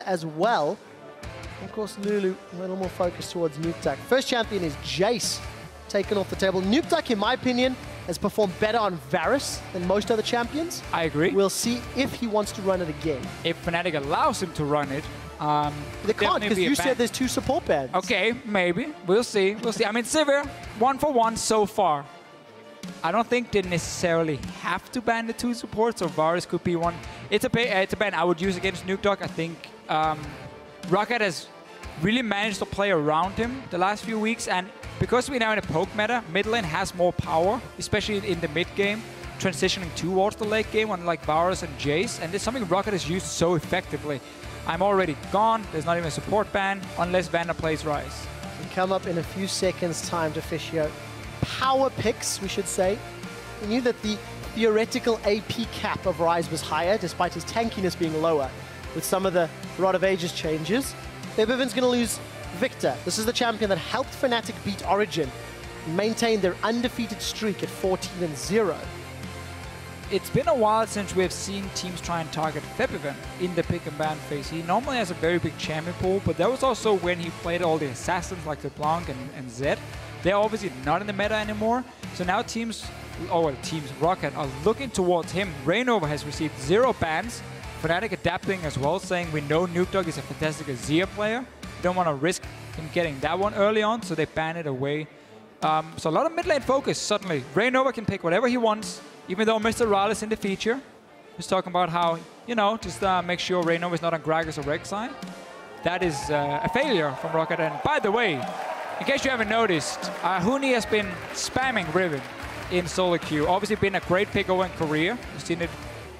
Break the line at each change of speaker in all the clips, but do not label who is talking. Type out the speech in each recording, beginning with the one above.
as well. Of course, Lulu, a little more focused towards Nuke. First champion is Jace, taken off the table. Nuke, in my opinion, has performed better on Varus than most other champions.
I agree.
We'll see if he wants to run it again.
If Fnatic allows him to run it,
they can't, because you said there's 2 support bans.
Okay, maybe. We'll see. We'll see. I mean, Sivir, 1 for 1 so far. I don't think they necessarily have to ban the 2 supports, so Varus could be one. It's a ban I would use against Nuke. I think Rocket has really managed to play around him the last few weeks, and because we're now in a poke meta, mid lane has more power, especially in the mid game, transitioning towards the late game, unlike Varus and Jace, and it's something Rocket has used so effectively. I'm already gone. There's not even a support ban, unless Vander plays Ryze.
We come up in a few seconds' time to officiate power picks, we should say. We knew that the theoretical AP cap of Ryze was higher, despite his tankiness being lower, with some of the Rod of Ages changes. Febiven's going to lose Victor. This is the champion that helped Fnatic beat Origin and maintain their undefeated streak at 14-0.
It's been a while since we've seen teams try and target Febiven in the pick and ban phase. He normally has a very big champion pool, but that was also when he played all the assassins like LeBlanc and Zed. They're obviously not in the meta anymore, so now teams Rocket are looking towards him. Reignover has received 0 bans. Fnatic adapting as well, saying we know Nuke is a fantastic Azir player. We don't want to risk him getting that one early on, so they ban it away. So a lot of mid lane focus suddenly. Reignover can pick whatever he wants, even though Mr. Ral is in the feature. He's talking about how, you know, just make sure Reignover is not on Gragas or Rek'Sai. That is a failure from Rocket. And by the way, in case you haven't noticed, Huni has been spamming Riven in solo queue. Obviously been a great pick over in Korea. We've seen it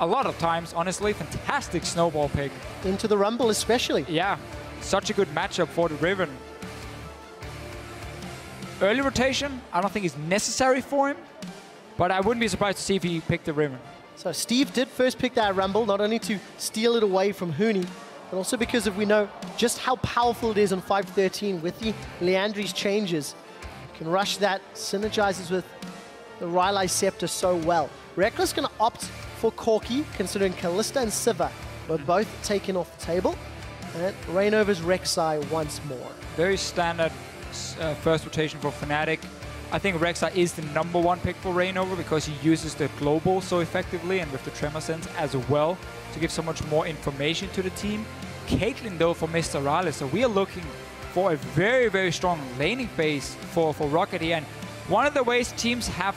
a lot of times, honestly. Fantastic snowball pick.
Into the Rumble especially.
Yeah, such a good matchup for the Riven. Early rotation, I don't think is necessary for him, but I wouldn't be surprised to see if he picked the Riven.
So Steve did first pick that Rumble, not only to steal it away from Huni, but also because we know just how powerful it is on 513 with the Leandri's changes. You can rush that, synergizes with the Rylai Scepter so well. Reckless going to opt for Corki, considering Kalista and Siva were both taken off the table. And Reignover's Rek'Sai once more.
Very standard first rotation for Fnatic. I think Rek'Sai is the #1 pick for Reignover because he uses the global so effectively and with the Tremor Sense as well to give so much more information to the team. Caitlyn though for Mr. Raleigh, so we are looking for a very, very strong laning phase for Rocket here. And one of the ways teams have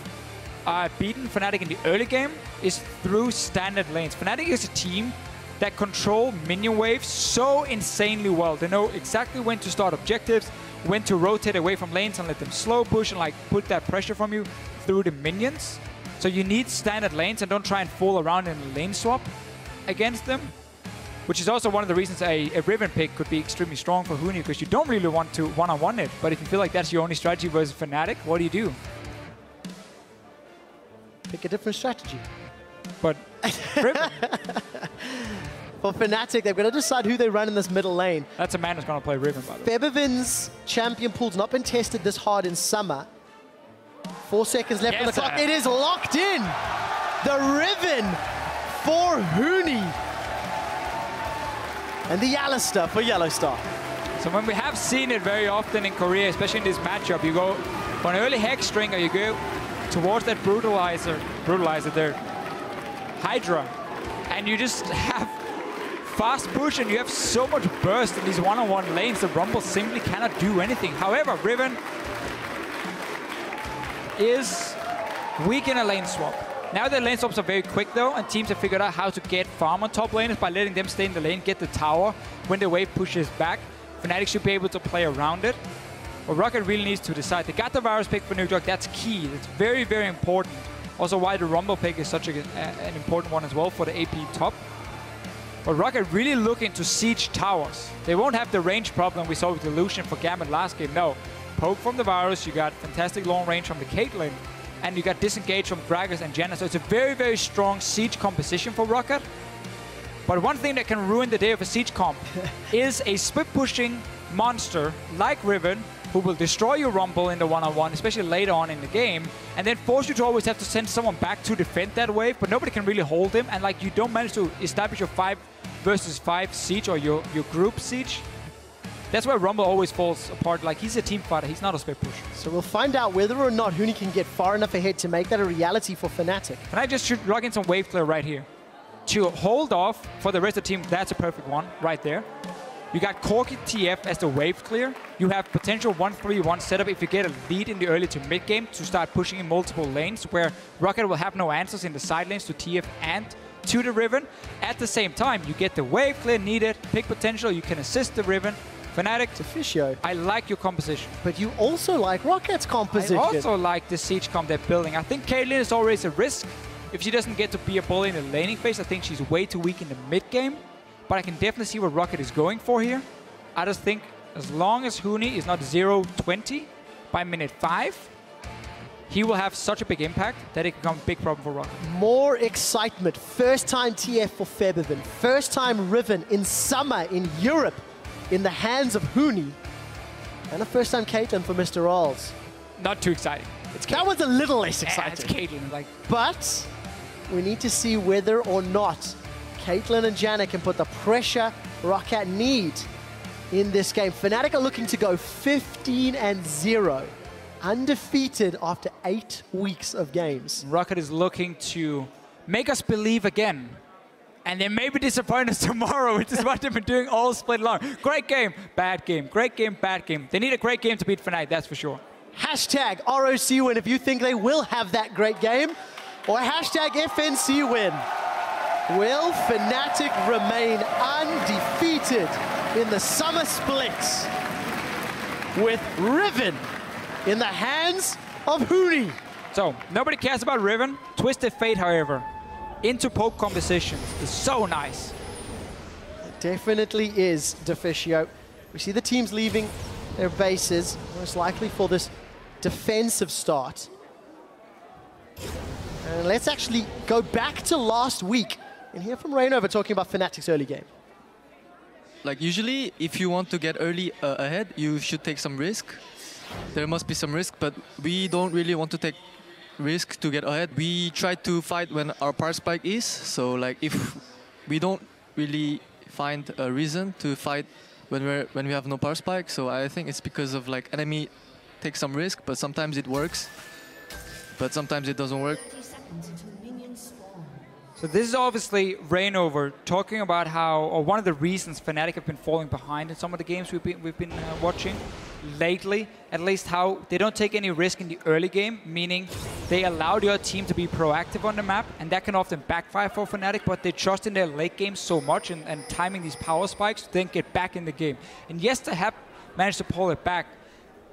beaten Fnatic in the early game is through standard lanes. Fnatic is a team that control minion waves so insanely well. They know exactly when to start objectives, when to rotate away from lanes and let them slow push and like put that pressure from you through the minions. So you need standard lanes and don't try and fool around in a lane swap against them, which is also one of the reasons a Riven pick could be extremely strong for Huni, because you don't really want to one-on-one it. But if you feel like that's your only strategy versus Fnatic, what do?
Pick a different strategy.
But Riven.
For Fnatic, they've got to decide who they run in this middle lane.
That's a man who's going to play Riven, by the way.
Febiven's champion pool's not been tested this hard in summer. 4 seconds left on the clock. It is locked in. The Riven for Huni. And the Alistar for Yellowstar.
So when we have seen it very often in Korea, especially in this matchup, you go for an early Hex Stringer, you go towards that brutalizer there, Hydra, and you just have fast push and you have so much burst in these one-on-one lanes. The Rumble simply cannot do anything. However, Riven is weak in a lane swap. Now the lane swaps are very quick though, and teams have figured out how to get farm on top laners by letting them stay in the lane, get the tower when the wave pushes back. Fnatic should be able to play around it. But Rocket really needs to decide. They got the Varus pick for Nuke. That's key. It's very, very important. Also why the Rumble pick is such an important one as well for the AP top. But Rocket really looking to siege towers. They won't have the range problem we saw with the Lucian for Gambit last game. No. Poke from the Varus, you got fantastic long range from the Caitlyn, and you got disengage from Gragas and Janna. So it's a very, very strong siege composition for Rocket. But one thing that can ruin the day of a siege comp is a split-pushing monster like Riven, who will destroy your Rumble in the one-on-one, especially later on in the game, and then force you to always have to send someone back to defend that wave, but nobody can really hold him, and like you don't manage to establish your versus 5 siege or your group siege, that's where Rumble always falls apart. Like, he's a team fighter, he's not a split pusher.
So we'll find out whether or not Huni can get far enough ahead to make that a reality for Fnatic.
Can I just log in some wave clear right here? To hold off for the rest of the team, that's a perfect one right there. You got Corki TF as the wave clear. You have potential 1-3-1 setup if you get a lead in the early to mid game to start pushing in multiple lanes, where Rocket will have no answers in the side lanes to TF and to the Riven. At the same time, you get the wave clear needed, pick potential, you can assist the Riven. Fnatic,
Officio.
I like your composition.
But you also like Rocket's composition.
I also like the siege comp they're building. I think Caitlyn is always a risk. If she doesn't get to be a bully in the laning phase, I think she's way too weak in the mid game. But I can definitely see what Rocket is going for here. I just think as long as Huni is not 0-20 by minute 5, he will have such a big impact that it can become a big problem for Rocket.
More excitement. First time TF for Febiven. First time Riven in summer in Europe in the hands of Huni. And a first time Caitlyn for Mr. Rolls.
Not too exciting.
That was a little less exciting.
It's Caitlyn. Like,
but we need to see whether or not Caitlyn and Janet can put the pressure Rocket need in this game. Fnatic are looking to go 15-0, undefeated after 8 weeks of games.
Rocket is looking to make us believe again, and they may be disappointed tomorrow, which is what they've been doing all split long. Great game, bad game. Great game, bad game. They need a great game to beat Fnatic, that's for sure.
Hashtag ROC win if you think they will have that great game, or hashtag FNC win. Will Fnatic remain undefeated in the summer splits with Riven in the hands of Huni?
So, nobody cares about Riven. Twisted Fate, however, into poke compositions is so nice.
It definitely is, Deficio. We see the teams leaving their bases, most likely for this defensive start. And let's actually go back to last week and hear from Rainover talking about Fnatic's early game.
Like, usually, if you want to get early ahead, you should take some risk. There must be some risk, but we don't really want to take risk to get ahead. We try to fight when our power spike is. So, like, if we don't really find a reason to fight when we have no power spike, so I think it's because of, like, enemy take some risk, but sometimes it works, but sometimes it doesn't work.
So this is obviously Rainover talking about how, or one of the reasons Fnatic have been falling behind in some of the games we've been watching lately, at least how they don't take any risk in the early game, meaning they allow the other team to be proactive on the map, and that can often backfire for Fnatic, but they trust in their late game so much and timing these power spikes to then get back in the game. And yes, they have managed to pull it back,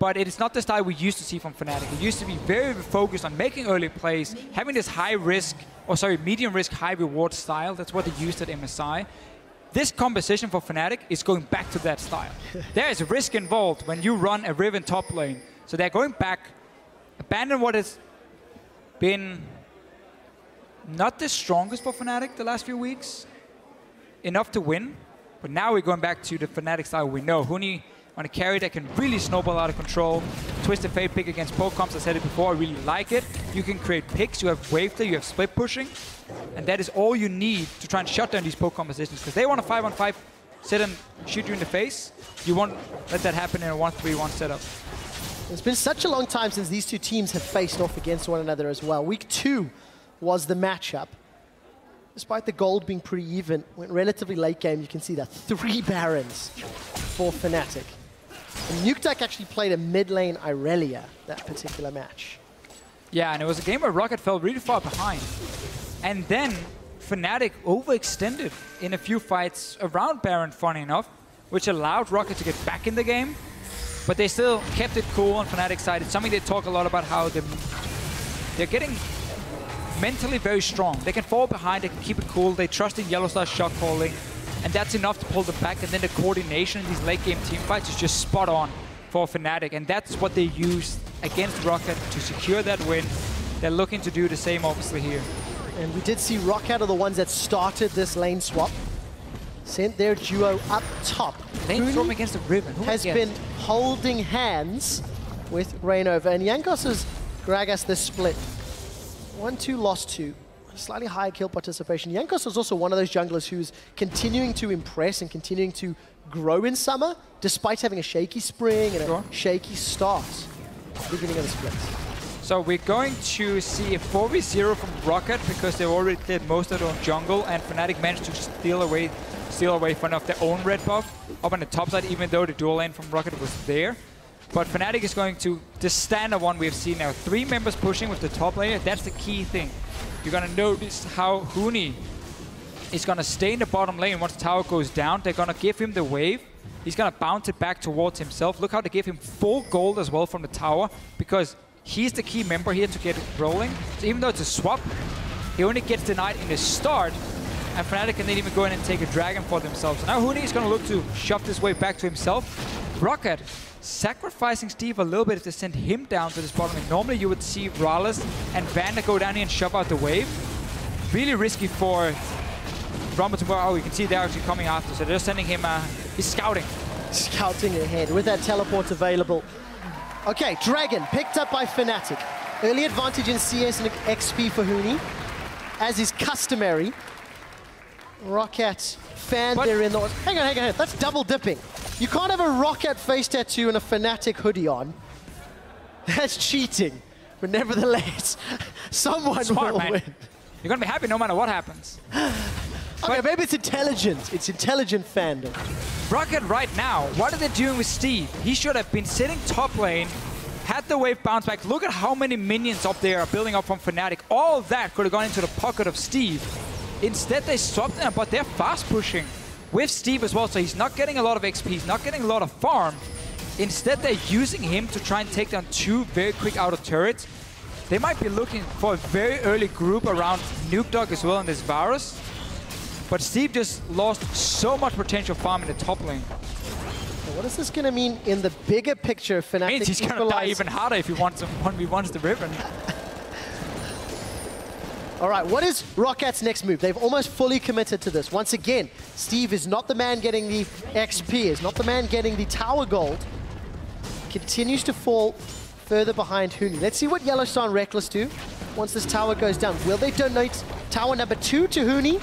but it is not the style we used to see from Fnatic. It used to be very focused on making early plays, having this high risk, or sorry, medium risk, high reward style. That's what they used at MSI. This composition for Fnatic is going back to that style. There is risk involved when you run a Riven top lane. So they're going back, abandon what has been not the strongest for Fnatic the last few weeks. Enough to win, but now we're going back to the Fnatic style we know. Huni on a carry that can really snowball out of control. Twisted Fate pick against poke comps, I said it before, I really like it. You can create picks, you have wave clear, you have split pushing, and that is all you need to try and shut down these poke compositions, because they want a 5-on-5 sit and shoot you in the face. You won't let that happen in a 1-3-1 setup.
It's been such a long time since these two teams have faced off against one another as well. Week 2 was the matchup. Despite the gold being pretty even, went relatively late game, you can see that 3 Barons for Fnatic. And Nukeduck actually played a mid lane Irelia that particular match.
Yeah, and it was a game where Rocket fell really far behind. And then Fnatic overextended in a few fights around Baron, funny enough, which allowed Rocket to get back in the game. But they still kept it cool on Fnatic's side. It's something they talk a lot about, how they're getting mentally very strong. They can fall behind, they can keep it cool, they trust in Yellowstar's shot calling, and that's enough to pull them back. And then the coordination in these late game team fights is just spot on for Fnatic, and that's what they used against Rocket to secure that win. They're looking to do the same obviously here.
And we did see Rocket are the ones that started this lane swap. Sent their duo up top.
Lane swap against the Riven. Who
has been holding hands with Rainover. And Jankos has Gragas this split. 1-2, lost 2. slightly higher kill participation. Jankos is also one of those junglers who's continuing to impress and continuing to grow in summer, despite having a shaky spring and a shaky start at the beginning of the split.
So we're going to see a 4v0 from Rocket because they've already cleared most of their own jungle, and Fnatic managed to steal away one of their own red buff up on the top side, even though the dual lane from Rocket was there. But Fnatic is going to, the standard one we've seen now, 3 members pushing with the top layer. That's the key thing. You're going to notice how Huni is going to stay in the bottom lane once the tower goes down. They're going to give him the wave. He's going to bounce it back towards himself. Look how they give him full gold as well from the tower, because he's the key member here to get it rolling. So even though it's a swap, he only gets denied in the start, and Fnatic can then even go in and take a dragon for themselves. So now Huni is going to look to shove this wave back to himself. Rocket sacrificing Steve a little bit if they send him down to this bottom lane. Normally you would see Rallis and Vander go down here and shove out the wave. Really risky for Rumble to go. Oh, you can see they're actually coming after, so they're sending him, he's scouting.
Scouting ahead with that teleport available. Okay, Dragon picked up by Fnatic. Early advantage in CS and XP for Huni, as is customary. Rocket fan there in the... Hang on. That's double dipping. You can't have a Rocket face tattoo and a Fnatic hoodie on. That's cheating. But nevertheless, someone will win.
You're going to be happy no matter what happens.
Okay, maybe it's intelligent. It's intelligent fandom.
Rocket right now, what are they doing with Steve? He should have been sitting top lane, had the wave bounce back. Look at how many minions up there are building up from Fnatic. All of that could have gone into the pocket of Steve. Instead, they swapped them, but they're fast pushing with Steve as well, so he's not getting a lot of XP, he's not getting a lot of farm. Instead, they're using him to try and take down 2 very quick outer turrets. They might be looking for a very early group around Nuke Dog as well in this Varus. But Steve just lost so much potential farm in the top lane.
What is this going to mean in the bigger picture? Fnatic
means he's going to die even harder if he wants 1v1s the Riven.
All right, what is Rocket's next move? They've almost fully committed to this. Once again, Steve is not the man getting the XP, is not the man getting the tower gold. Continues to fall further behind Huni. Let's see what Yellowstone Reckless do once this tower goes down. Will they donate tower number 2 to Huni?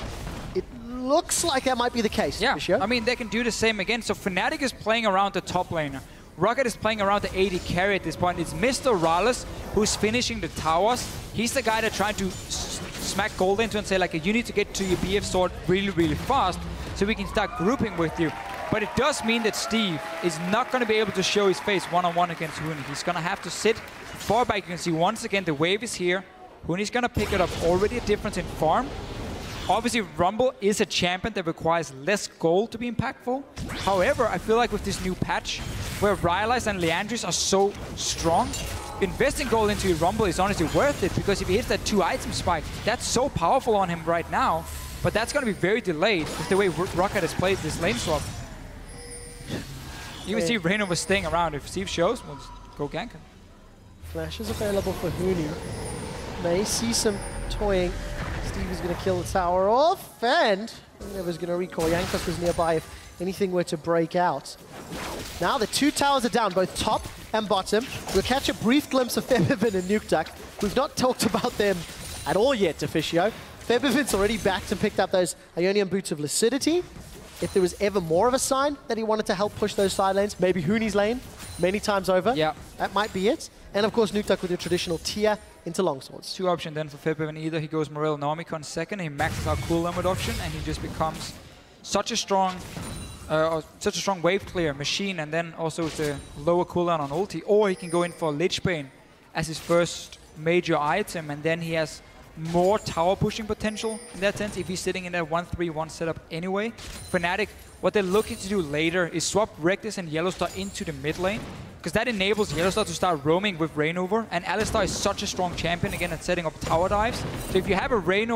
It looks like that might be the case.
Yeah, I mean, they can do the same again. So Fnatic is playing around the top lane. Rocket is playing around the AD carry at this point. It's Mr. Rallis who's finishing the towers. He's the guy that tried to smack gold into and say, like, you need to get to your BF sword really, really fast so we can start grouping with you. But it does mean that Steve is not going to be able to show his face one-on-one against Huni. He's going to have to sit far back. You can see once again the wave is here. Huni's going to pick it up. Already a difference in farm. Obviously, Rumble is a champion that requires less gold to be impactful. However, I feel like with this new patch, where Rylai's and Leandris are so strong, investing gold into Rumble is honestly worth it, because if he hits that 2-item spike, that's so powerful on him right now. But that's going to be very delayed with the way Rocket has played this lane swap. You can see Reino was staying around. If Steve shows, we'll just go gank him.
Flash is available for Huni. May see some toying. Steve is going to kill the tower off, and Never's going to recall. Jankos was nearby if anything were to break out. Now the 2 towers are down, both top and bottom. We'll catch a brief glimpse of Febiven and Nuke Duck. We've not talked about them at all yet, Deficio. Febiven's already backed and picked up those Ionian Boots of Lucidity. If there was ever more of a sign that he wanted to help push those side lanes, maybe Huni's lane, many times over.
Yeah.
That might be it. And of course, Nuke Duck with your traditional tier into longswords.
2 options then for Febiven. Either he goes Morel Nomicon second, he maxes out cooldown adoption, and he just becomes such a strong wave clear machine, and then also with the lower cooldown on ulti. Or he can go in for Lich Bane as his first major item, and then he has more tower pushing potential in that sense if he's sitting in that 1-3-1 setup anyway. Fnatic, what they're looking to do later is swap Reckless and Yellowstar into the mid lane, because that enables Yellowstar to start roaming with Rainover, and Alistar is such a strong champion again at setting up tower dives. So if you have a Riven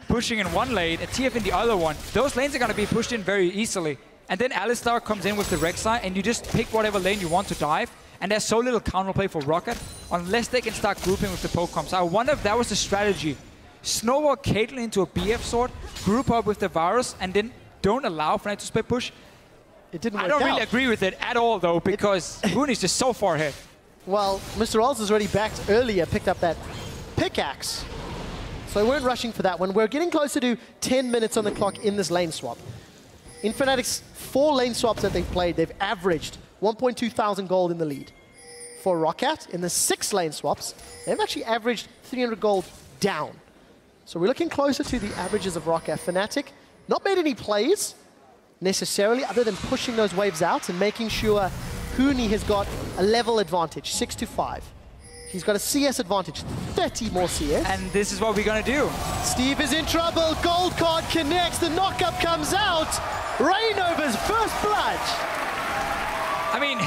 pushing in one lane, a TF in the other one, those lanes are going to be pushed in very easily. And then Alistar comes in with the Rek'Sai, and you just pick whatever lane you want to dive. And there's so little counterplay for Rocket, unless they can start grouping with the poke-comps. I wonder if that was the strategy. Snowball Caitlyn into a BF sword, group up with the Varus, and then don't allow Fnatic to split push.
It didn't work out.
I don't really agree with it at all, though, because Huni's just so far ahead.
Well, Mr. Rolls has already backed earlier, picked up that pickaxe. So we weren't rushing for that one. We're getting closer to 10 minutes on the clock in this lane swap. In Fnatic's 4 lane swaps that they've played, they've averaged 1.2 thousand gold in the lead. For Roccat, in the 6 lane swaps, they've actually averaged 300 gold down. So we're looking closer to the averages of Roccat. Fnatic not made any plays necessarily, other than pushing those waves out and making sure Huni has got a level advantage, 6-5. He's got a CS advantage, 30 more CS.
And this is what we're going to do.
Steve is in trouble. Gold card connects. The knockup comes out. Rainover's first blood.
I mean,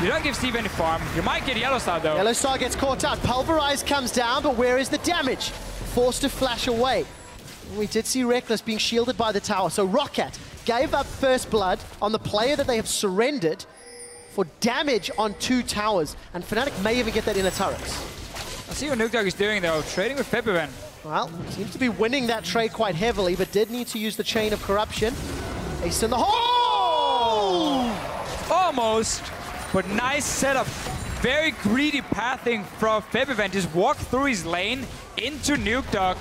you don't give Steve any farm. You might get Yellow Star, though.
Yellow Star gets caught out. Pulverize comes down, but where is the damage? Forced to flash away. We did see Reckless being shielded by the tower. So Roccat gave up first blood on the player that they have surrendered for damage on 2 towers, and Fnatic may even get that in a turret.
I see what Nukdog is doing, though, trading with Febiven.
Well, seems to be winning that trade quite heavily, but did need to use the Chain of Corruption. Ace in the hole!
Almost, but nice setup. Very greedy pathing from Febiven. Just walked through his lane into Nukdog.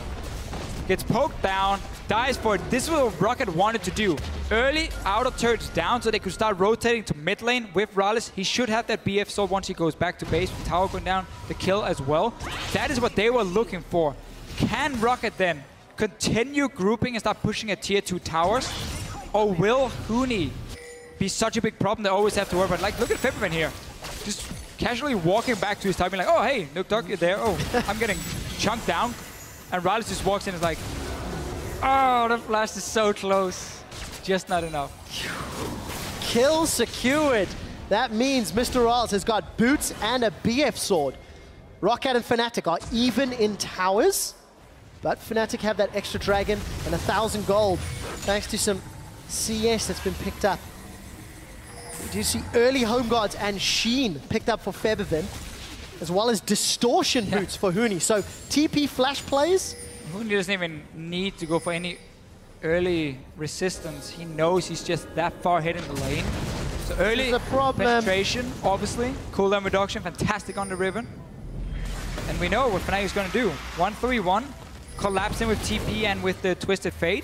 Gets poked down, dies for it. This is what Rocket wanted to do. Early outer turrets down so they could start rotating to mid lane with Rallis. He should have that BF sword once he goes back to base with tower going down, the kill as well. That is what they were looking for. Can Rocket then continue grouping and start pushing at tier 2 towers? Or will Huni be such a big problem they always have to worry about? Like, look at Febiven here. Just casually walking back to his tower, being like, oh, hey, Nukdog, you're there. Oh, I'm getting chunked down. And Rallis just walks in and is like, oh, the flash is so close. Just not enough.
Kill secured. That means Mr. Rallis has got boots and a BF sword. Roccat and Fnatic are even in towers, but Fnatic have that extra dragon and 1,000 gold thanks to some CS that's been picked up. We do see early home guards and Sheen picked up for Febiven, as well as distortion boots for Huni. So TP flash plays.
Huni doesn't even need to go for any early resistance. He knows he's just that far ahead in the lane. So early penetration, obviously. Cooldown reduction, fantastic on the Riven. And we know what Fnatic is going to do. 1-3-1, collapsing with TP and with the Twisted Fate.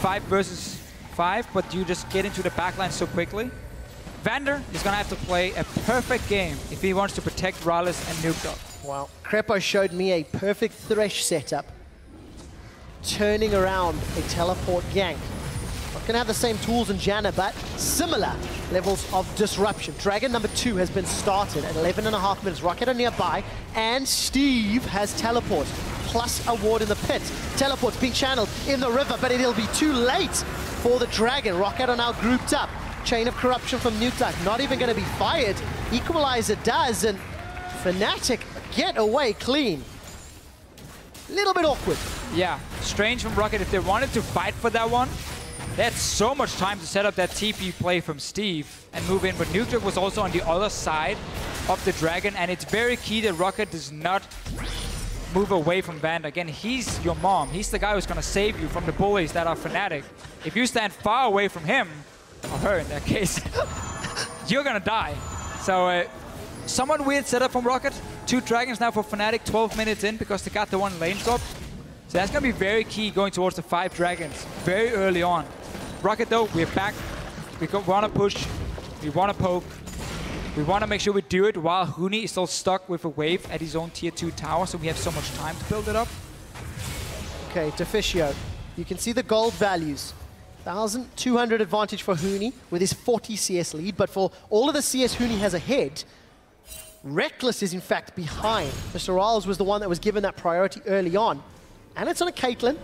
5 versus 5, but you just get into the backline so quickly. Vander is going to have to play a perfect game if he wants to protect Rallis and Nukdog.
Wow. Crepo showed me a perfect Thresh setup, turning around a teleport gank. Not going to have the same tools in Janna, but similar levels of disruption. Dragon number 2 has been started at 11.5 minutes. Rocket are nearby, and Steve has teleport, plus a ward in the pit. Teleport's being channeled in the river, but it'll be too late for the Dragon. Rocket are now grouped up. Chain of Corruption from Nukdog, not even going to be fired. Equalizer does, and Fnatic get away clean. A little bit awkward.
Yeah, strange from Rocket. If they wanted to fight for that one, they had so much time to set up that TP play from Steve and move in, but Nukdog was also on the other side of the Dragon, and it's very key that Rocket does not move away from Vander. Again, he's your mom. He's the guy who's going to save you from the bullies that are Fnatic. If you stand far away from him, or her in that case, you're gonna die. So somewhat weird setup from Rocket. 2 dragons now for Fnatic, 12 minutes in because they got the 1 lane swap. So that's gonna be very key going towards the 5 dragons very early on. Rocket though, we're back. We wanna push, we wanna poke, we wanna make sure we do it while Huni is still stuck with a wave at his own tier 2 tower, so we have so much time to build it up.
Okay, Deficio. You can see the gold values. 1,200 advantage for Huni with his 40 CS lead, but for all of the CS Huni has ahead, Reckless is in fact behind. Mr. Riles was the one that was given that priority early on. And it's on a Caitlyn,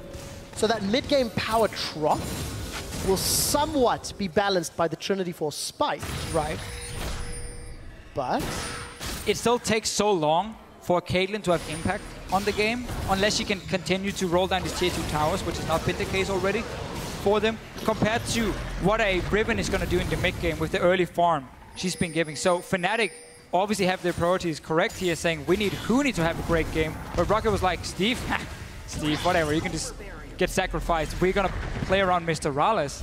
so that mid-game power trough will somewhat be balanced by the Trinity Force Spike.
Right.
But
it still takes so long for Caitlyn to have impact on the game, unless she can continue to roll down these tier 2 towers, which has not been the case already for them, compared to what a Riven is going to do in the mid game with the early farm she's been giving. So Fnatic obviously have their priorities correct here, saying we need Huni to have a great game. But Rocket was like, Steve, Steve, whatever, you can just get sacrificed. We're going to play around Mr. Rallis.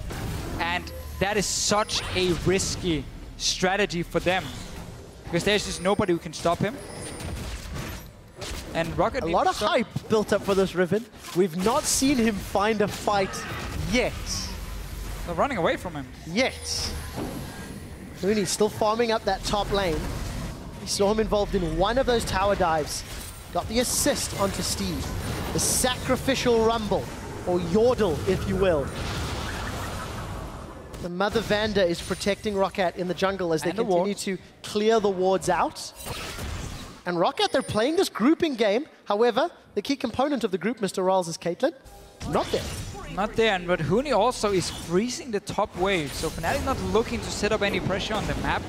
And that is such a risky strategy for them, because there's just nobody who can stop him. And Rocket
A lot of hype built up for this Riven. We've not seen him find a fight yet.
They're running away from him.
Yet. Mooney still farming up that top lane. We saw him involved in one of those tower dives. Got the assist onto Steve. The sacrificial rumble, or yordle, if you will. The Mother Vanda is protecting Roccat in the jungle as they continue to clear the wards out. And Roccat, they're playing this grouping game. However, the key component of the group, Mr. Rawls, is Caitlyn. Not there.
Not there, but Huni also is freezing the top wave. So Fnatic not looking to set up any pressure on the map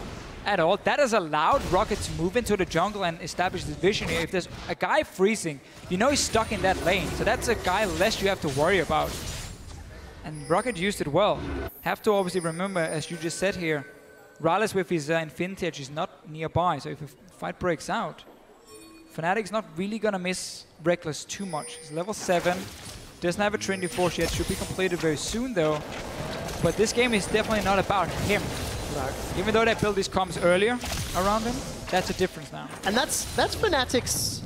at all. That has allowed Rocket to move into the jungle and establish this vision here. If there's a guy freezing, you know he's stuck in that lane. So that's a guy less you have to worry about. And Rocket used it well. Have to obviously remember, as you just said here, Rallis with his Infinity Edge is not nearby. So if a fight breaks out, Fnatic's not really going to miss Reckless too much. He's level 7. Doesn't have a Trinity Force yet. Should be completed very soon, though. But this game is definitely not about him. No. Even though that build comes earlier around him, that's a difference now.
And that's Fnatic's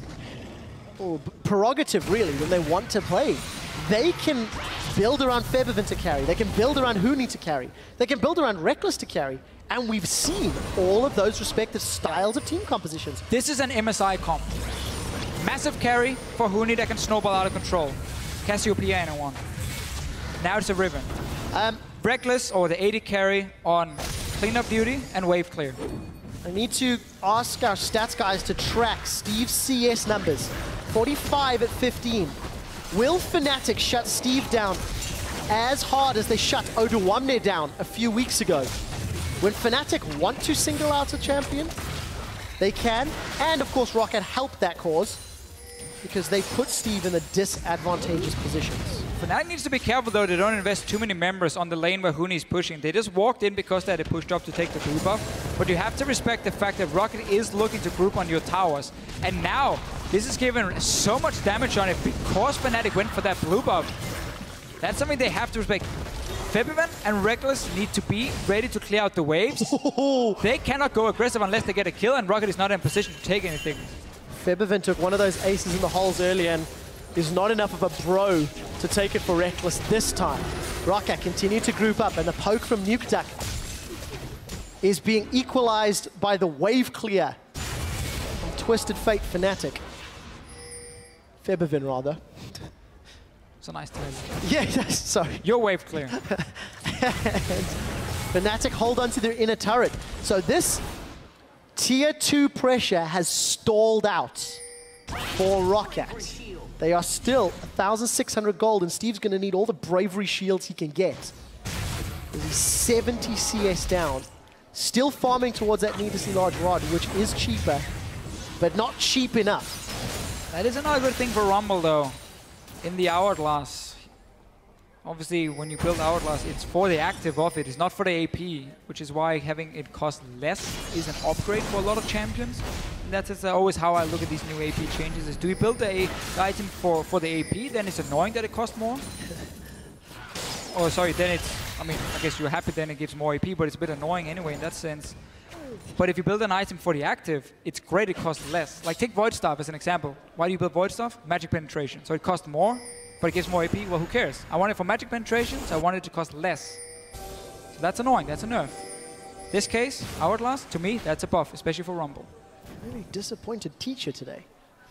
prerogative, really, when they want to play. They can build around Febiven to carry. They can build around Huni to carry. They can build around Reckless to carry. And we've seen all of those respective styles of team compositions.
This is an MSI comp. Massive carry for Huni that can snowball out of control. Cassiopeia in a one. Now it's a Riven. Reckless, or the 80 carry on cleanup duty and wave clear.
I need to ask our stats guys to track Steve's CS numbers. 45 at 15. Will Fnatic shut Steve down as hard as they shut Oduwamne down a few weeks ago? When Fnatic want to single out a champion, they can. And of course, Rocket helped that cause because they put Steve in a disadvantageous positions.
Fnatic needs to be careful, though, they don't invest too many members on the lane where Huni is pushing. They just walked in because they had pushed up to take the blue buff. But you have to respect the fact that Rocket is looking to group on your towers. And now, this is given so much damage on it because Fnatic went for that blue buff. That's something they have to respect. Febiven and Reckless need to be ready to clear out the waves. They cannot go aggressive unless they get a kill, and Rocket is not in position to take anything.
Febiven took one of those aces in the holes early and is not enough of a bro to take it for Reckless this time. Rocket continue to group up, and the poke from Nukeduck is being equalized by the wave clear from Twisted Fate Fnatic. Febiven, rather.
It's a nice time.
Yeah, sorry.
Your wave clear.
And Fnatic hold on to their inner turret. So this Tier 2 pressure has stalled out for Rocket. They are still 1,600 gold, and Steve's going to need all the bravery shields he can get. He's 70 CS down. Still farming towards that needlessly large rod, which is cheaper, but not cheap enough.
That is another good thing for Rumble, though. In the Hourglass, obviously when you build Hourglass, it's for the active of it, it's not for the AP, which is why having it cost less is an upgrade for a lot of champions. And that's always how I look at these new AP changes, is do you build the item for the AP, then it's annoying that it costs more. Oh, sorry, then it's, I mean, I guess you're happy then it gives more AP, but it's a bit annoying anyway in that sense. But if you build an item for the active, it's great, it costs less. Like take Void Staff as an example. Why do you build Void Staff? Magic Penetration. So it costs more, but it gives more AP. Well, who cares? I want it for Magic Penetration, so I want it to cost less. So that's annoying, that's a nerf. This case, Hourglass, to me, that's a buff, especially for Rumble.
Really disappointed teacher today.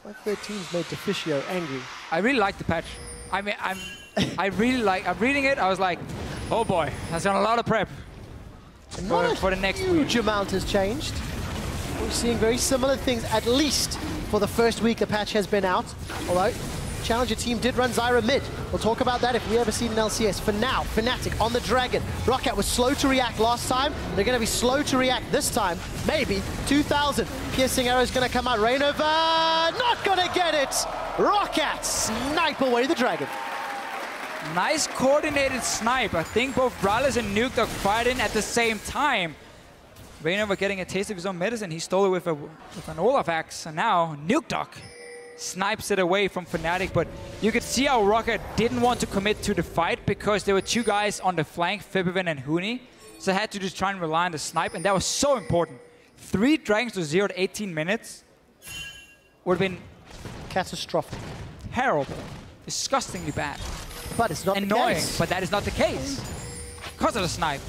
513's made Deficio angry.
I really like the patch. I mean, I'm reading it, I was like, oh boy, that's done a lot of prep. For the next
huge amount has changed. We're seeing very similar things, at least for the first week the patch has been out. Although, Challenger team did run Zyra mid. We'll talk about that if we ever see an LCS. For now, Fnatic on the Dragon. Rocket was slow to react last time. They're going to be slow to react this time. Maybe 2,000. Piercing arrow is going to come out. Rainover, not going to get it. Rocket snipe away the Dragon.
Nice coordinated snipe. I think both Rallis and Nukeduck fired in at the same time. Rainover getting a taste of his own medicine. He stole it with an Olaf axe. And now Nukeduck snipes it away from Fnatic. But you could see how Rocket didn't want to commit to the fight because there were two guys on the flank, Febiven and Huni. So they had to just try and rely on the snipe. And that was so important. 3 dragons to 0 at 18 minutes would have been
catastrophic.
Terrible. Disgustingly bad.
But it's not
Annoying,
the case.
but that is not the case. Because of the snipe.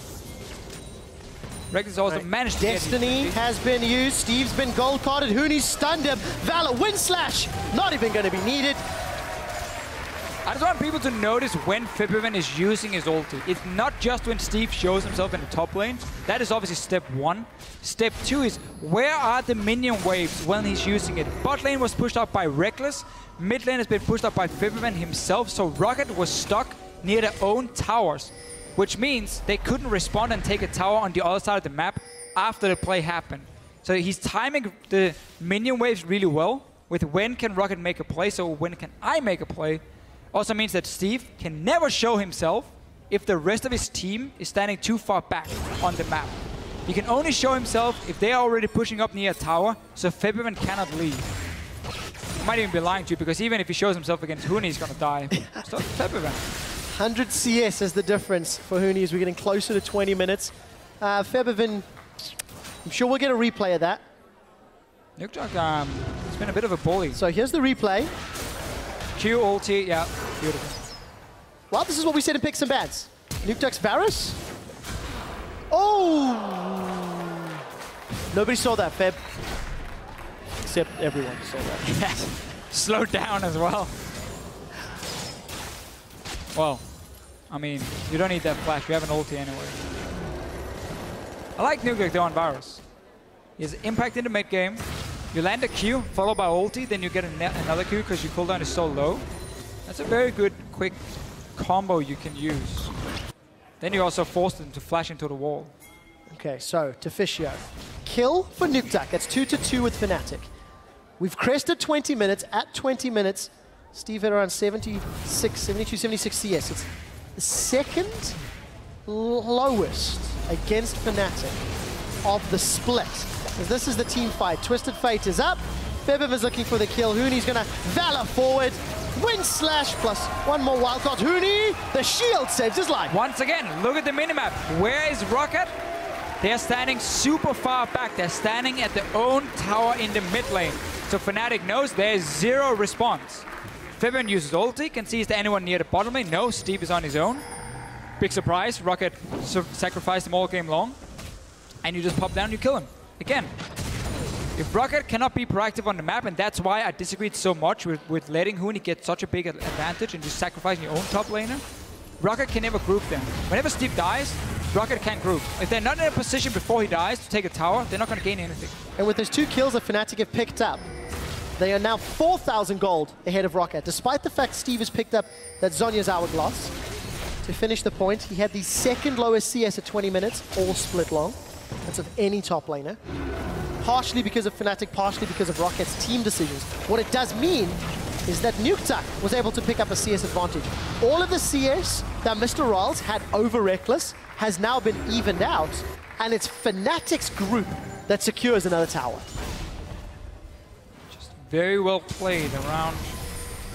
Reckless also managed to
Destiny
get
has been used. Steve's been gold carded. Hooney's stunned him. Valor, wind slash. Not even going to be needed.
I just want people to notice when Fibivan is using his ulti. It's not just when Steve shows himself in the top lane. That is obviously step 1. Step 2 is where are the minion waves when he's using it? Bot lane was pushed up by Reckless. Mid lane has been pushed up by Fibivan himself. So Rocket was stuck near their own towers, which means they couldn't respond and take a tower on the other side of the map after the play happened. So he's timing the minion waves really well with when can Rocket make a play, so when can I make a play. Also means that Steve can never show himself if the rest of his team is standing too far back on the map. He can only show himself if they are already pushing up near a tower, so Fibivan cannot leave. He might even be lying to you, because even if he shows himself against Hooney, he's gonna die. So Fibivan.
100 CS is the difference for Hooney as we're getting closer to 20 minutes. Fibivan, I'm sure we'll get a replay of that.
Nukejog, it's been a bit of a bully.
So here's the replay.
Q ulti, yeah, beautiful.
Well, this is what we said in Picks and Bans. Nukejog's Varus. Oh! Nobody saw that, Feb. Except everyone saw that.
Slowed down as well. Well, I mean, you don't need that flash. You have an ulti anyway. I like Nukejog though on Varus. He has impact in the mid game. You land a Q, followed by ulti, then you get another Q because your cooldown is so low. That's a very good, quick combo you can use. Then you also force them to flash into the wall.
Okay, so, Tefisio. Kill for Nukejog. That's 2-2 with Fnatic. We've crested 20 minutes. At 20 minutes, Steve had around 72, 76 CS. It's the second lowest against Fnatic of the split. As this is the team fight. Twisted Fate is up. Fibivan is looking for the kill. Hooney's going to Valor forward. Wind slash plus one more wildcard. Hooney, the shield saves his life.
Once again, look at the minimap. Where is Rocket? They're standing super far back. They're standing at their own tower in the mid lane. So Fnatic knows there's zero response. Fibivan uses ulti, can see is there anyone near the bottom lane? No, Steve is on his own. Big surprise, Rocket sacrificed him all game long. And you just pop down, you kill him. Again, if Rocket cannot be proactive on the map, and that's why I disagreed so much with letting Hooney get such a big advantage and just sacrificing your own top laner, Rocket can never group them. Whenever Steve dies, Rocket can't group. If they're not in a position before he dies to take a tower, they're not going to gain anything.
And with those 2 kills that Fnatic have picked up, they are now 4,000 gold ahead of Rocket, despite the fact Steve has picked up that Zhonya's Hourglass. To finish the point, he had the second lowest CS at 20 minutes, all split long. That's of any top laner. Partially because of Fnatic, partially because of Rocket's team decisions. What it does mean is that Nukejog was able to pick up a CS advantage. All of the CS that Mr. Riles had over Reckless has now been evened out, and it's Fnatic's group that secures another tower.
Just very well played around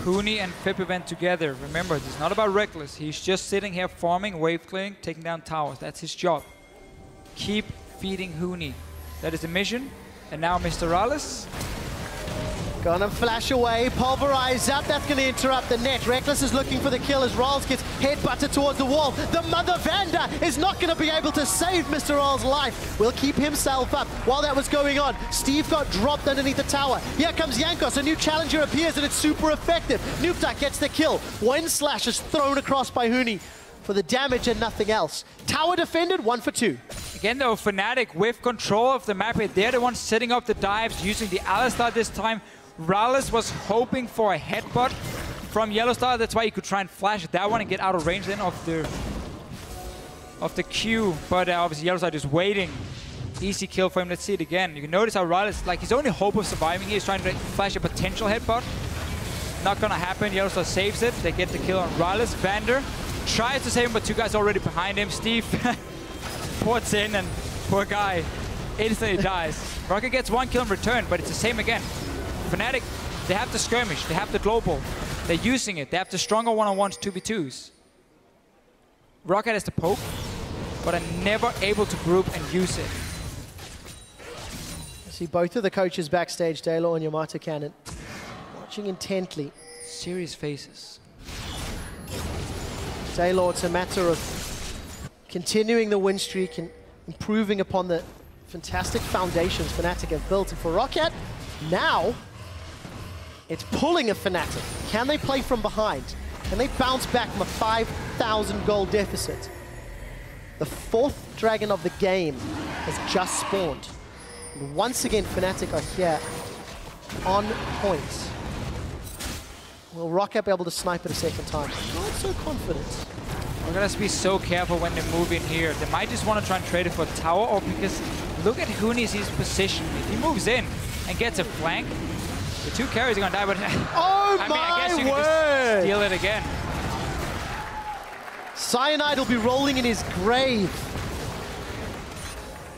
Hooney and Fibivan together. Remember, it's not about Reckless. He's just sitting here farming, wave clearing, taking down towers. That's his job. Keep feeding Hooney. That is the mission. And now Mr. Riles.
Gonna flash away, pulverize up, that's gonna interrupt the net. Reckless is looking for the kill as Riles gets headbutted towards the wall. The Mother Vanda is not gonna be able to save Mr. Riles' life. Will keep himself up. While that was going on, Steve got dropped underneath the tower. Here comes Jankos, a new challenger appears and it's super effective. Nukejog gets the kill. Wind slash is thrown across by Hooney for the damage and nothing else. Tower defended, 1 for 2.
Again though, Fnatic with control of the map. They're the ones setting up the dives, using the Alistar this time. Riles was hoping for a headbutt from Yellowstar. That's why he could try and flash that one and get out of range then of the Q. But obviously Yellowstar just waiting. Easy kill for him. Let's see it again. You can notice how Riles, like his only hope of surviving here is trying to flash a potential headbutt. Not gonna happen. Yellowstar saves it. They get the kill on Riles. Vander tries to save him, but 2 guys already behind him. Steve ports in and poor guy instantly dies. Rocket gets 1 kill in return, but it's the same again. Fnatic, they have the skirmish, they have the global, they're using it, they have the stronger one-on-ones 2v2s. Rocket has the poke, but are never able to group and use it.
I see both of the coaches backstage, Daylor and Yamato Cannon. watching intently.
Serious faces.
Taylor, it's a matter of continuing the win streak and improving upon the fantastic foundations Fnatic have built. And for Rocket, now it's pulling a Fnatic. Can they play from behind? Can they bounce back from a 5,000 gold deficit? The 4th dragon of the game has just spawned. And once again, Fnatic are here on point. Will Rocket be able to snipe it a second time? Not so confident.
We're gonna be so careful when they move in here. They might just want to try and trade it for tower, or because look at Huni's position. If he moves in and gets a flank, the 2 carries are gonna die. But
oh
I guess you can just steal it again.
Cyanide will be rolling in his grave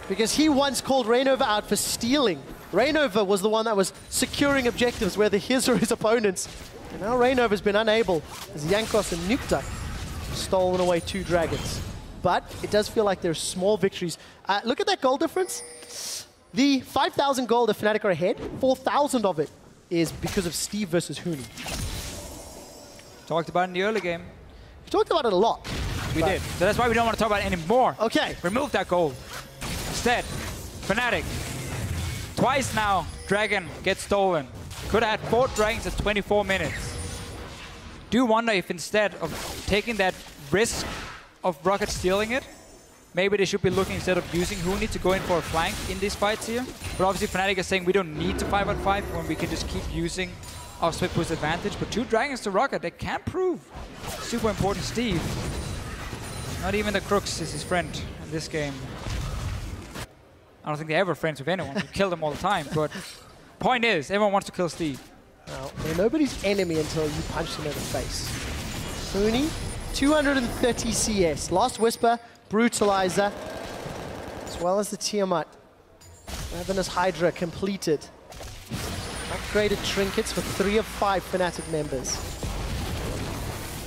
because he once called Rainover out for stealing. Rainover was the one that was securing objectives, whether his or his opponents. And now Rainover's been unable as Jankos and Nukta have stolen away 2 dragons. But it does feel like there's small victories. Look at that gold difference. The 5,000 gold if Fnatic are ahead, 4,000 of it is because of Steve versus Huni.
Talked about it in the early game.
We talked about it a lot.
We did. So that's why we don't want to talk about it anymore.
Okay.
Remove that gold. Instead, Fnatic. Twice now, dragon gets stolen. Could have had 4 dragons at 24 minutes. Do wonder if instead of taking that risk of Rocket stealing it, maybe they should be looking instead of using Huni to go in for a flank in these fights here. But obviously Fnatic is saying we don't need to 5-on-5 when we can just keep using our split push advantage. But 2 dragons to Rocket, they can prove. Super important. Steve. Not even the Crooks is his friend in this game. I don't think they're ever friends with anyone. We kill them all the time. But point is, everyone wants to kill Steve.
Well, they're nobody's enemy until you punch them in the face. Huni, 230 CS. Last Whisper, Brutalizer, as well as the Tiamat. Ravenous Hydra completed. Upgraded trinkets for 3 of 5 Fnatic members.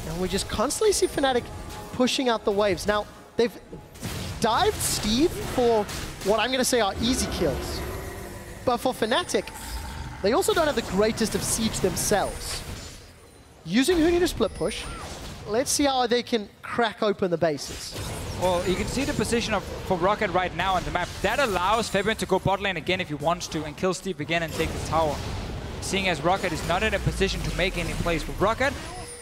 And we just constantly see Fnatic pushing out the waves. Now, they've dived Steve for what I'm going to say are easy kills. But for Fnatic, they also don't have the greatest of siege themselves. Using Huni to split push, let's see how they can crack open the bases.
Well, you can see the position for Rocket right now on the map. That allows Fabian to go bot lane again if he wants to and kill Steve again and take the tower. Seeing as Rocket is not in a position to make any plays. For Rocket,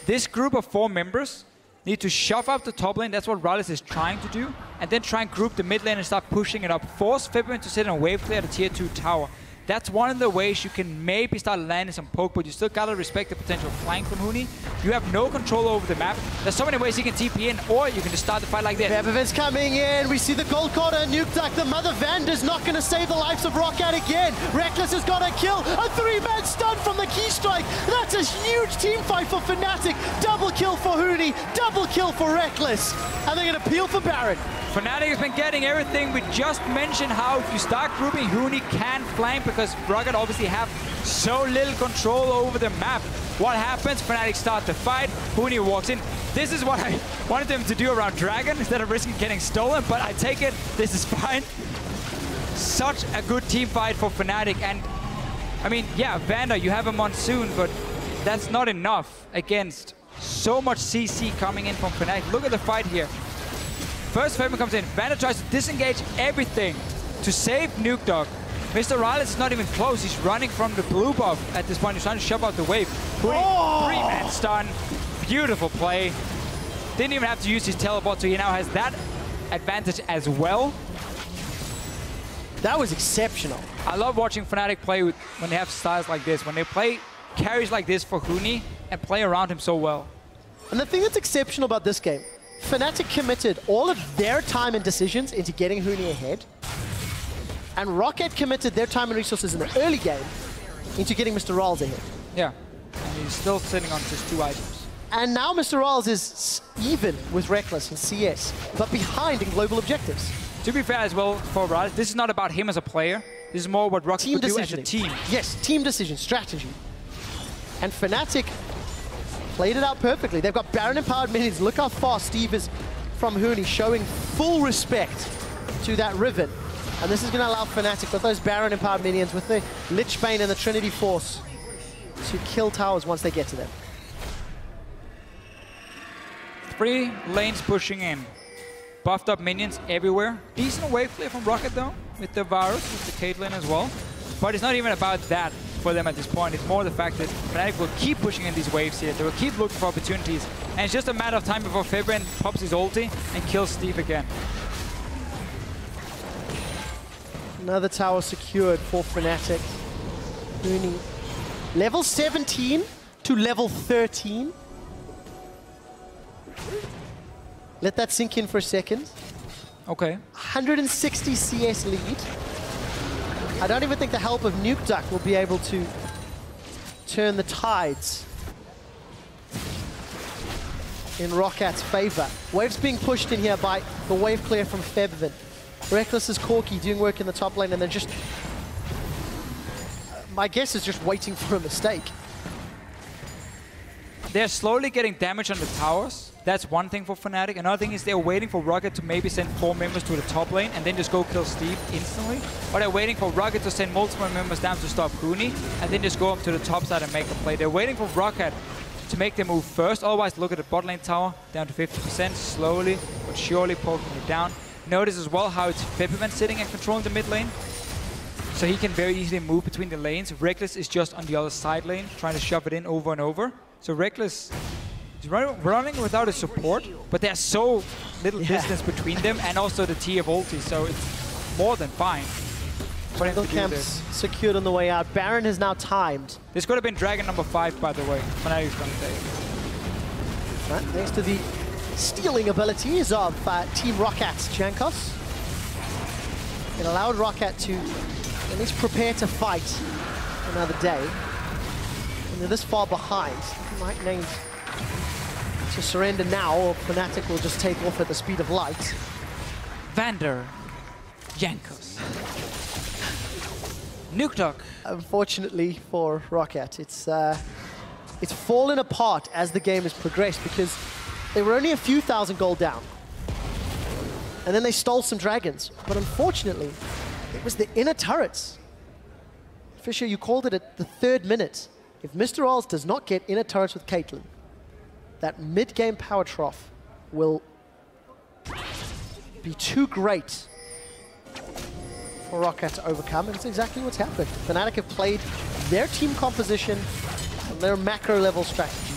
this group of 4 members need to shove up the top lane. That's what Rallis is trying to do. And then try and group the mid lane and start pushing it up. Force Fabian to sit in a wave clear at the tier 2 tower. That's one of the ways you can maybe start landing some poke, but you still gotta respect the potential flank from Huni. You have no control over the map. There's so many ways you can TP in, or you can just start the fight like this.
Peppervin's coming in. We see the gold quarter. Nuke Duck. The Mother Vander's not going to save the lives of Rocket again. Reckless has got a kill. A 3-man stun from the key strike. That's a huge team fight for Fnatic. Double kill for Huni. Double kill for Reckless. And they're going to peel for Baron.
Fnatic has been getting everything. We just mentioned how if you start grouping, Huni can flank because Rocket obviously have so little control over the map. What happens? Fnatic start the fight. Huni walks in. This is what I wanted them to do around Dragon instead of risking getting stolen, but I take it. This is fine. Such a good team fight for Fnatic. And I mean, yeah, Vander, you have a Monsoon, but that's not enough against so much CC coming in from Fnatic. Look at the fight here. First Fabian comes in. Vander tries to disengage everything to save Nuke Dog. Mr. Rallis is not even close. He's running from the blue buff at this point. He's trying to shove out the wave. Huni, 3-man stun. Beautiful play. Didn't even have to use his teleport, so he now has that advantage as well.
That was exceptional.
I love watching Fnatic play when they have styles like this. When they play carries like this for Huni and play around him so well.
And the thing that's exceptional about this game, Fnatic committed all of their time and decisions into getting Huni ahead. And Rocket committed their time and resources in the early game into getting Mr. Rawls ahead.
Yeah, and he's still sitting on just 2 items.
And now Mr. Rawls is even with Reckless and CS, but behind in global objectives.
To be fair as well for Rawls, this is not about him as a player. This is more what Rocket could do as a team.
Yes, team decision, strategy. And Fnatic played it out perfectly. They've got Baron empowered minions. Look how far Steve is from Huni, showing full respect to that Riven. And this is going to allow Fnatic with those Baron empowered minions, with the Lich Bane and the Trinity Force, to kill towers once they get to them.
3 lanes pushing in. Buffed up minions everywhere. Decent wave clear from Rocket though, with the Varus, with the Caitlyn as well. But it's not even about that for them at this point. It's more the fact that Fnatic will keep pushing in these waves here. They will keep looking for opportunities. And it's just a matter of time before Febiven pops his ulti and kills Steve again.
Another tower secured for Fnatic. Huni. Level 17 to level 13. Let that sink in for a second.
Okay.
160 CS lead. I don't even think the help of Nuke Duck will be able to turn the tides in Rockat's favor. Waves being pushed in here by the wave clear from Febiven. Reckless is Corki doing work in the top lane, and they're just... my guess is just waiting for a mistake.
They're slowly getting damage on the towers. That's one thing for Fnatic. Another thing is they're waiting for Rocket to maybe send 4 members to the top lane and then just go kill Steve instantly. Or they're waiting for Rocket to send multiple members down to stop Huni and then just go up to the top side and make a play. They're waiting for Rocket to make their move first. Otherwise, look at the bot lane tower, down to 50%, slowly but surely poking it down. Notice as well how it's Febiven sitting and controlling the mid lane. So he can very easily move between the lanes. Reckless is just on the other side lane, trying to shove it in over and over. So Reckless is running without a support, but there's so little distance between them and also the T of ulti, so it's more than fine.
Jungle camps secured on the way out. Baron has now timed.
This could have been Dragon number 5, by the way. Fnatic's going to take.
Right, thanks to the stealing abilities of Team Rockat's Jankos. It allowed Rockat to at least prepare to fight another day. And they're this far behind. He might need to surrender now, or Fnatic will just take off at the speed of light.
Vander Jankos. Nuke Duck.
Unfortunately for Rockat, it's fallen apart as the game has progressed because they were only a few thousand gold down. And then they stole some dragons. But unfortunately, it was the inner turrets. Fisher, you called it at the 3rd minute. If Mr. Oz does not get inner turrets with Caitlyn, that mid-game power trough will be too great for Rockat to overcome, and it's exactly what's happened. Fnatic have played their team composition and their macro level strategy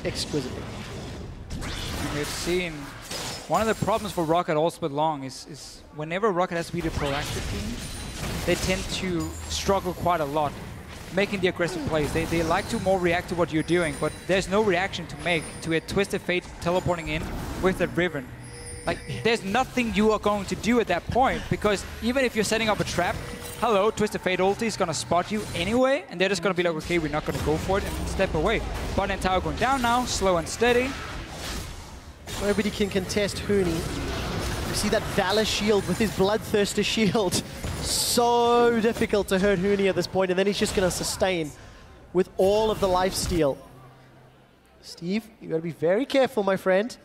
exquisitely.
We've seen one of the problems for Rocket all split long is whenever Rocket has to be the proactive team, they tend to struggle quite a lot making the aggressive plays. They like to more react to what you're doing, but there's no reaction to make to a Twisted Fate teleporting in with the Riven. Like, there's nothing you are going to do at that point, because even if you're setting up a trap, hello, Twisted Fate ulti is going to spot you anyway, and they're just going to be like, okay, we're not going to go for it, and step away. Bot and tower going down now, slow and steady.
Nobody can contest Huni. You see that Valor shield with his Bloodthirster shield. So difficult to hurt Huni at this point, and then he's just going to sustain with all of the lifesteal. Steve, you got to be very careful, my friend.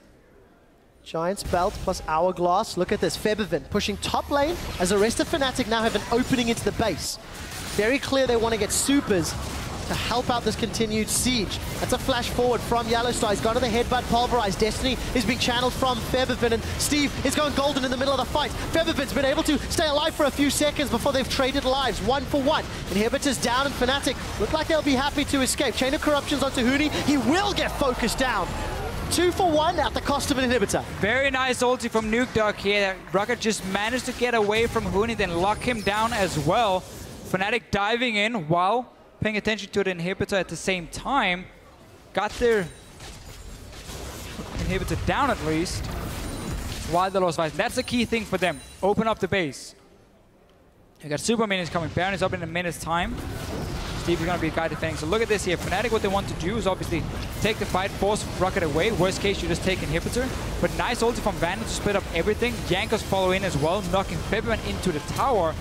Giant's Belt plus Hourglass. Look at this. Febiven pushing top lane as the rest of Fnatic now have an opening into the base. Very clear they want to get supers to help out this continued siege. That's a flash forward from Yellowstar. He's gone to the headbutt, pulverized. Destiny is being channeled from Febiven, and Steve is going golden in the middle of the fight. Febiven's been able to stay alive for a few seconds before they've traded lives, 1 for 1. Inhibitors down, and Fnatic look like they'll be happy to escape. Chain of Corruptions onto Huni. He will get focused down. 2 for 1 at the cost of an inhibitor.
Very nice ulti from Nuke Duck here. Rocket just managed to get away from Huni, then lock him down as well. Fnatic diving in while paying attention to the inhibitor at the same time. Got their inhibitor down at least while they lost fight. That's the key thing for them. Open up the base. You got super minions coming. Baron is up in a minute's time. Steve is going to be a guy defending. So look at this here. Fnatic, what they want to do is obviously take the fight, force Rocket away. Worst case, you just take inhibitor. But nice ulti from Vander to split up everything. Jankos follow in as well, knocking Febiven into the tower.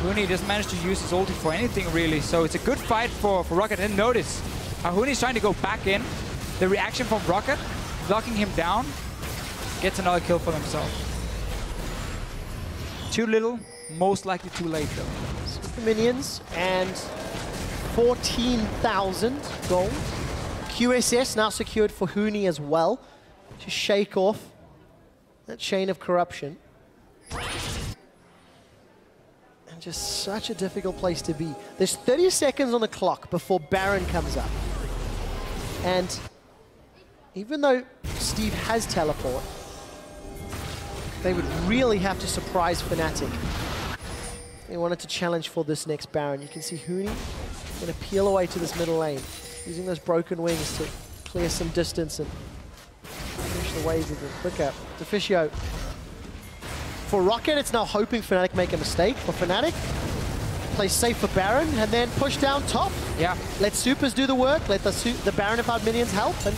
Huni just managed to use his ulti for anything, really. So it's a good fight for Rocket. And notice how Huni's trying to go back in. The reaction from Rocket, blocking him down, gets another kill for themselves. Too little, most likely too late, though.
Super minions and 14,000 gold. QSS now secured for Huni as well to shake off that chain of corruption. And just such a difficult place to be. There's 30 seconds on the clock before Baron comes up. And even though Steve has teleport, they would really have to surprise Fnatic. They wanted to challenge for this next Baron. You can see Huni going to peel away to this middle lane, using those broken wings to clear some distance and finish the wave even quicker. Deficio. For Rocket, it's now hoping Fnatic make a mistake. For Fnatic, play safe for Baron and then push down top.
Yeah.
Let supers do the work. Let the Baron of our minions help. And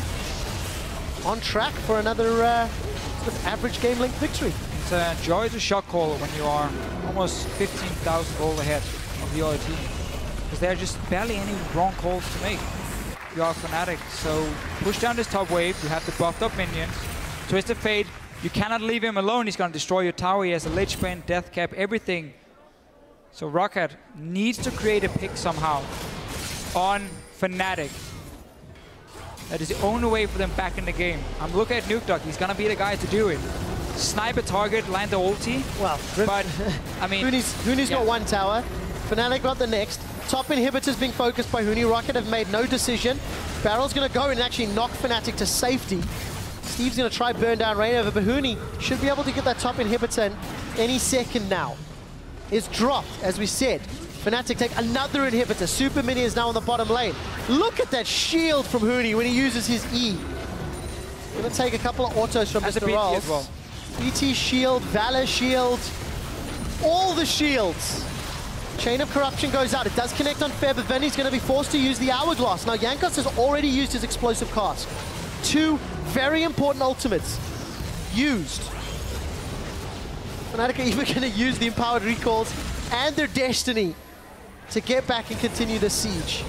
on track for another sort of average game length victory.
It's a joy to shot call when you are almost 15,000 gold ahead of the other team. Because there are just barely any wrong calls to make. You are Fnatic, so push down this top wave. You have the buffed up minions. Twisted Fate, you cannot leave him alone. He's going to destroy your tower. He has a Lich Bane, Death Cap, everything. So Rocket needs to create a pick somehow on Fnatic. That is the only way for them back in the game. I'm looking at Nuke Dog. He's going to be the guy to do it. Snipe a target, land the ulti.
Well,
but I mean,
Huni's got one tower. Fnatic got the next. Top inhibitors being focused by Huni. Rocket have made no decision. Barrel's going to go and actually knock Fnatic to safety. Steve's going to try burn down Rainover, but Huni should be able to get that top inhibitor in any second now. Is dropped, as we said. Fnatic take another inhibitor. Super Mini is now on the bottom lane. Look at that shield from Huni when he uses his E. Going to take a couple of autos from Mr. Rolls.
As well.
BT shield, Valor shield, all the shields. Chain of Corruption goes out. It does connect on Feb, but then he's going to be forced to use the Hourglass. Now, Jankos has already used his explosive cast. Two very important ultimates used. Fnatic are even going to use the Empowered Recalls and their Destiny to get back and continue the siege.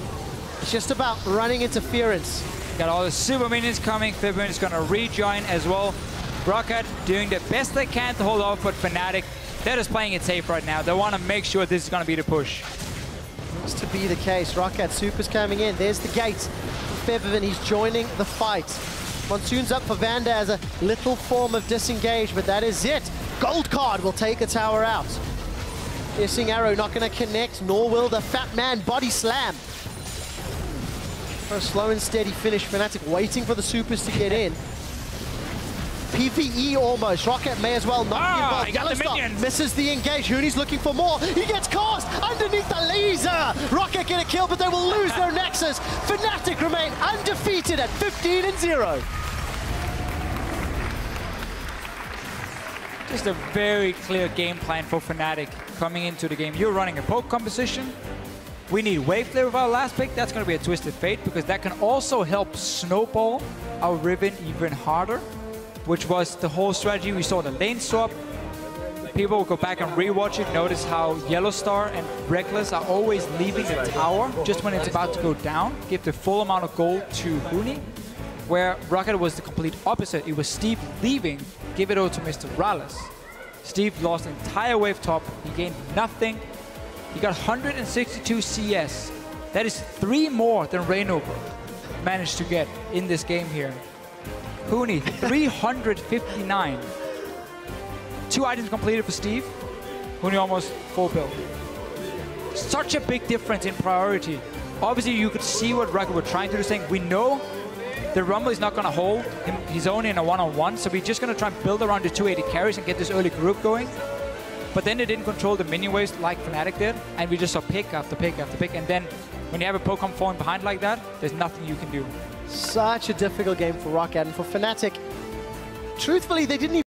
It's just about running interference.
Got all the super minions coming. Fibin is going to rejoin as well. Rocket doing the best they can to hold off, but Fnatic, they're just playing it safe right now. They want to make sure this is going to be the push.
Looks to be the case. Rocket Super's coming in. There's the gate. Febiven, he's joining the fight. Monsoon's up for Vanda as a little form of disengage, but that is it. Gold card will take a tower out. Piercing arrow not going to connect, nor will the Fat Man body slam. For a slow and steady finish, Fnatic waiting for the supers to get in. PvE almost. Rocket may as well not be involved. Yellowstop misses the engage. Huni's looking for more. He gets cast underneath the laser. Rocket get a kill, but they will lose their Nexus. Fnatic remain undefeated at 15-0.
Just a very clear game plan for Fnatic coming into the game. You're running a poke composition. We need wave clear with our last pick. That's going to be a Twisted Fate, because that can also help snowball our Riven even harder, which was the whole strategy. We saw the lane swap. People will go back and rewatch it. Notice how Yellowstar and Reckless are always leaving the tower just when it's about to go down. Give the full amount of gold to Huni, where Rocket was the complete opposite. It was Steve leaving, give it over to Mr. Rallis. Steve lost the entire wave top. He gained nothing. He got 162 CS. That is 3 more than Rainover managed to get in this game here. Huni, 359. 2 items completed for Steve. Huni almost full build. Such a big difference in priority. Obviously, you could see what Rocket were trying to do, saying, we know the Rumble is not going to hold him. He's only in a one-on-one, so we're just going to try and build around the 280 carries and get this early group going. But then they didn't control the minion waves like Fnatic did, and we just saw pick after pick after pick. And then when you have a Pokemon falling behind like that, there's nothing you can do.
Such a difficult game for Rocket, and for Fnatic, truthfully, they didn't even